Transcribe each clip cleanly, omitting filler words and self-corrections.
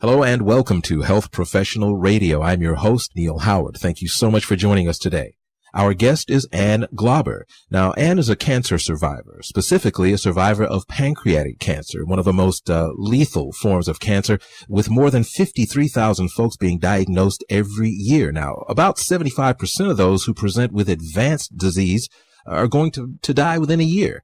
Hello and welcome to Health Professional Radio. I'm your host, Neal Howard. Thank you so much for joining us today. Our guest is Ann Glauber. Now, Ann is a cancer survivor, specifically a survivor of pancreatic cancer, one of the most lethal forms of cancer, with more than 53,000 folks being diagnosed every year. Now, about 75% of those who present with advanced disease are going to die within a year.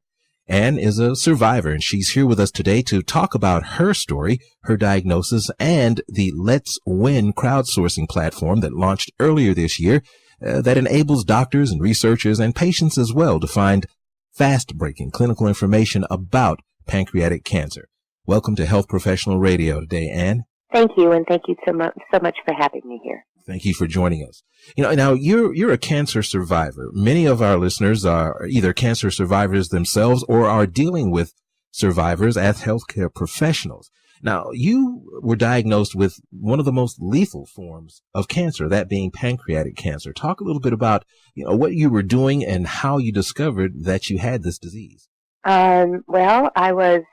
Ann is a survivor, and she's here with us today to talk about her story, her diagnosis, and the Let's Win crowdsourcing platform that launched earlier this year that enables doctors and researchers and patients as well to find fast-breaking clinical information about pancreatic cancer. Welcome to Health Professional Radio today, Ann. Thank you, and thank you so much for having me here. Thank you for joining us. Now you're a cancer survivor. Many of our listeners are either cancer survivors themselves or are dealing with survivors as healthcare professionals. Now, you were diagnosed with one of the most lethal forms of cancer, that being pancreatic cancer. Talk a little bit about, what you were doing and how you discovered that you had this disease. Well, I was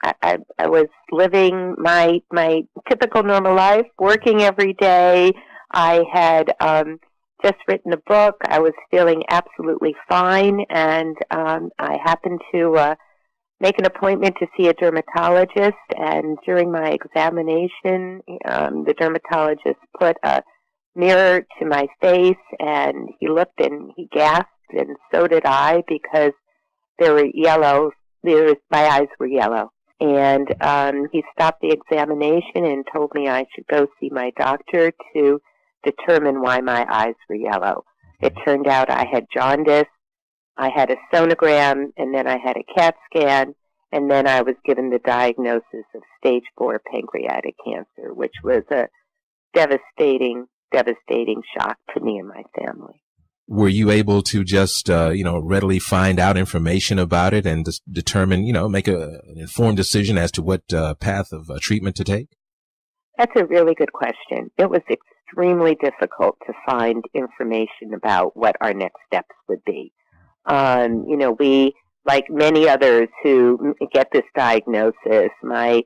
I was living my typical normal life, working every day. I had just written a book. I was feeling absolutely fine, and I happened to make an appointment to see a dermatologist, and during my examination, the dermatologist put a mirror to my face, and he looked and he gasped, and so did I, because they were yellow. My eyes were yellow. And he stopped the examination and told me I should go see my doctor to determine why my eyes were yellow. It turned out I had jaundice. I had a sonogram, and then I had a CAT scan, and then I was given the diagnosis of stage 4 pancreatic cancer, which was a devastating shock to me and my family. Were you able to just, readily find out information about it and determine, make an informed decision as to what path of treatment to take? That's a really good question. It was extremely difficult to find information about what our next steps would be. We, like many others who get this diagnosis, my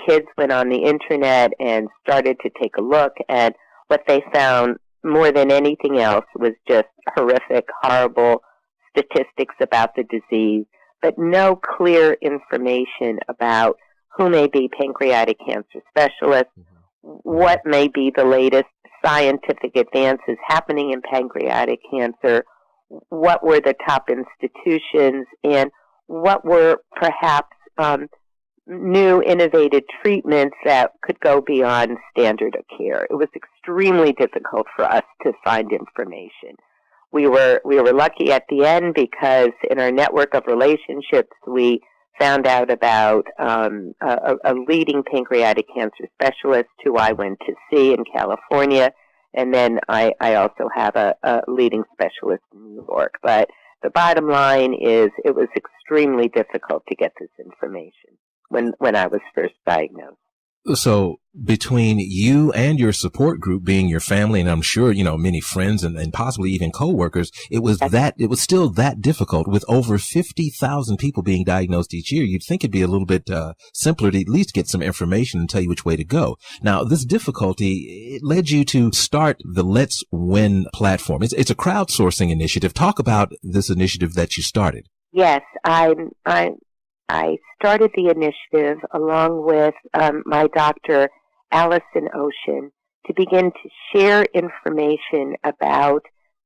kids went on the internet and started to take a look, and what they found more than anything else was just horrific, horrible statistics about the disease, but no clear information about who may be pancreatic cancer specialists, what may be the latest scientific advances happening in pancreatic cancer, what were the top institutions, and what were perhaps new innovative treatments that could go beyond standard of care. It was extremely difficult for us to find information. We were lucky at the end because in our network of relationships, we found out about a leading pancreatic cancer specialist who I went to see in California, and then I also have a leading specialist in New York. But the bottom line is it was extremely difficult to get this information when I was first diagnosed. So between you and your support group being your family, and I'm sure, many friends and possibly even coworkers, it was still that difficult with over 50,000 people being diagnosed each year. You'd think it'd be a little bit simpler to at least get some information and tell you which way to go. Now, this difficulty, it led you to start the Let's Win platform. It's a crowdsourcing initiative. Talk about this initiative that you started. Yes, I started the initiative along with my doctor, Allison Ocean, to begin to share information about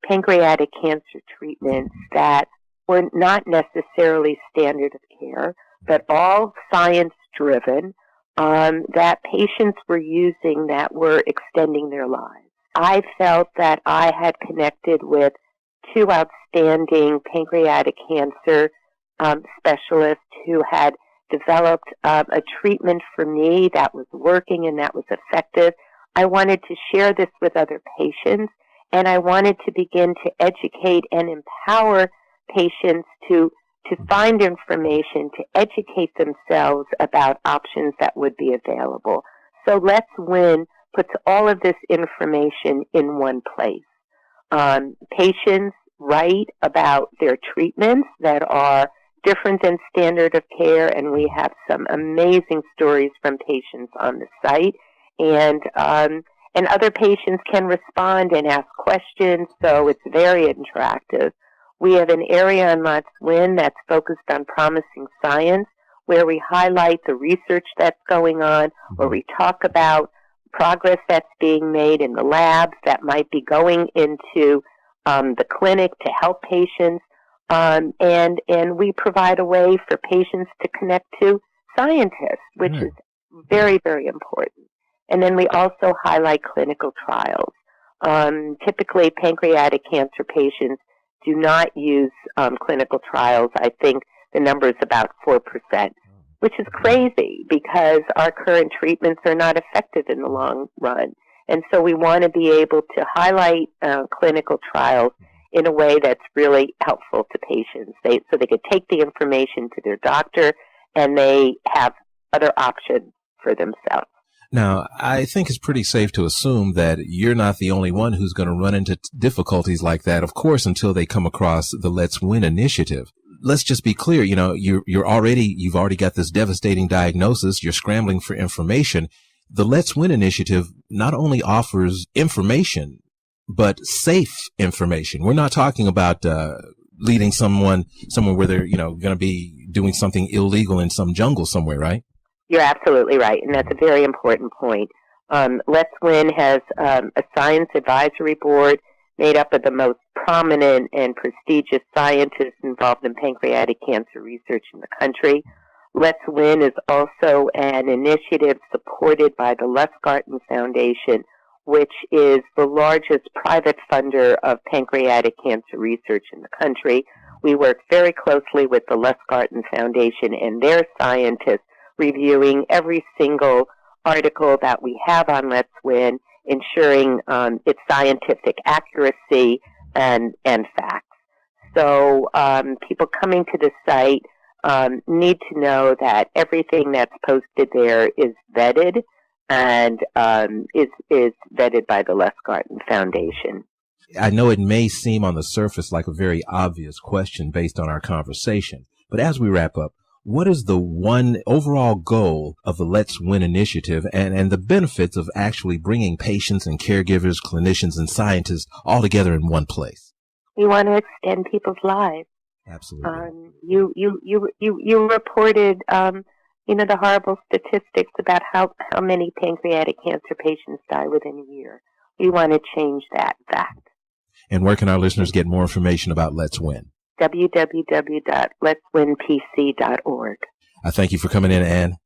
pancreatic cancer treatments that were not necessarily standard of care, but all science-driven, that patients were using that were extending their lives. I felt that I had connected with two outstanding pancreatic cancer specialists who had developed a treatment for me that was working and that was effective. I wanted to share this with other patients, and I wanted to begin to educate and empower patients to find information, to educate themselves about options that would be available. So Let's Win puts all of this information in one place. Patients write about their treatments that are different than standard of care, and we have some amazing stories from patients on the site. And other patients can respond and ask questions, so it's very interactive. We have an area on Let's Win that's focused on promising science, where we highlight the research that's going on, where we talk about progress that's being made in the labs that might be going into the clinic to help patients, and we provide a way for patients to connect to scientists, which is very, very important. And then we also highlight clinical trials. Typically, pancreatic cancer patients do not use clinical trials. I think the number is about 4%, which is crazy because our current treatments are not effective in the long run. And so we want to be able to highlight clinical trials in a way that's really helpful to patients, so they could take the information to their doctor and they have other options for themselves. Now, I think it's pretty safe to assume that you're not the only one who's going to run into difficulties like that, of course, until they come across the Let's Win initiative. Let's just be clear, you've already got this devastating diagnosis, you're scrambling for information. The Let's Win initiative not only offers information, but safe information. We're not talking about leading someone somewhere where they're, going to be doing something illegal in some jungle somewhere, right? You're absolutely right, and that's a very important point. Let's Win has a science advisory board made up of the most prominent and prestigious scientists involved in pancreatic cancer research in the country. Let's Win is also an initiative supported by the Lustgarten Foundation, which is the largest private funder of pancreatic cancer research in the country. We work very closely with the Lustgarten Foundation and their scientists, reviewing every single article that we have on Let's Win, ensuring its scientific accuracy and facts. So people coming to the site need to know that everything that's posted there is vetted and is vetted by the Lustgarten Foundation. I know it may seem on the surface like a very obvious question based on our conversation, but as we wrap up, what is the one overall goal of the Let's Win initiative and the benefits of actually bringing patients and caregivers, clinicians, and scientists all together in one place? We want to extend people's lives. Absolutely. You reported, the horrible statistics about how many pancreatic cancer patients die within a year. We want to change that fact. And where can our listeners get more information about Let's Win? www.letswinpc.org. I thank you for coming in, Ann.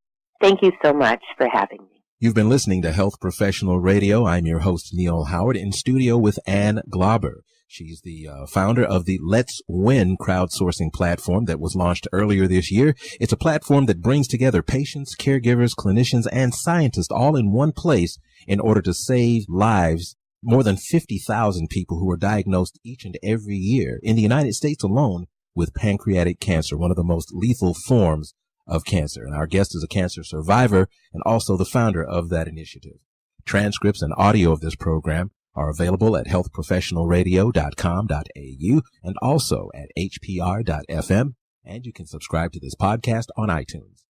Thank you so much for having me. You've been listening to Health Professional Radio. I'm your host, Neal Howard, in studio with Ann Glauber. She's the founder of the Let's Win crowdsourcing platform that was launched earlier this year. It's a platform that brings together patients, caregivers, clinicians, and scientists all in one place in order to save lives. More than 50,000 people who are diagnosed each and every year in the United States alone with pancreatic cancer, one of the most lethal forms of cancer. And our guest is a cancer survivor and also the founder of that initiative. Transcripts and audio of this program are available at healthprofessionalradio.com.au and also at hpr.fm. And you can subscribe to this podcast on iTunes.